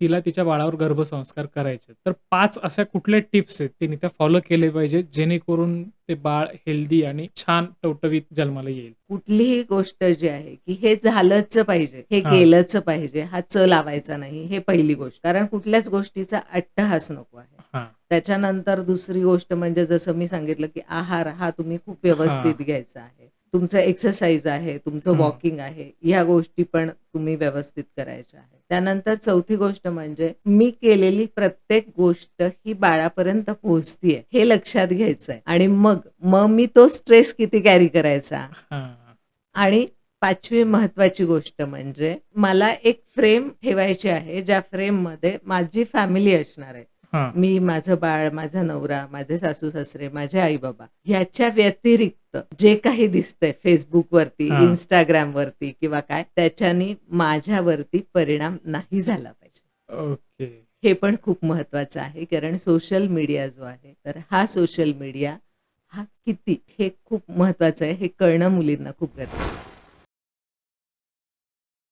तिला तिच्या बाळावर गर्भसंस्कार करायचे. तर 5 अशा कुठल्या टिप्स आहेत तिने त्या फॉलो केले पाहिजे जेणेकरून ते बाळ हेल्दी आणि छान टवटवीत जन्माला येईल? कुठलीही गोष्ट जी आहे, की हे झालंच पाहिजे, हे हां, केलंच पाहिजे, हा लावायचा नाही, हे पहिली गोष्ट. कारण कुठल्याच गोष्टीचा अट्टहास नको आहे. हां, त्याच्यानंतर दुसरी गोष्ट म्हणजे जसं मी सांगितलं, की आहार हा तुम्ही खूप हां. व्यवस्थित घ्यायचा आहे. तुमचं एक्सरसाइज आहे, तुमचं हं. वॉकिंग आहे, ह्या गोष्टी पण तुम्ही व्यवस्थित करायच्या आहेत. त्यानंतर चौथी गोष्ट म्हणजे मी केलेली प्रत्येक गोष्ट ही बाळापर्यंत पोहोचतीये, हे लक्षात घ्यायचंय आणि मग मग मी तो स्ट्रेस किती कॅरी करायचा हां. आणि 5वी महत्वाची गोष्ट म्हणजे मला एक फ्रेम ठेवायची आहे, ज्या फ्रेममध्ये माझी फॅमिली असणार आहे. हां, मी, माझं बाळ, माझा नवरा, माझे सासू-सासरे, माझे आई-बाबा ह्याच्या व्यतिरिक्त जे काही दिसतंय Facebookवरती, हां. Instagramवरती किंवा काय, त्याच्यानी माझ्यावरती परिणाम नाही झाला पाहिजे. ओके. हे पण खूप महत्वाचं आहे. कारण सोशल मीडिया जो आहे, तर हा सोशल मीडिया हा किती हे खूप महत्वाचं आहे. हे कळणं मुलींना खूप गरजेचं आहे.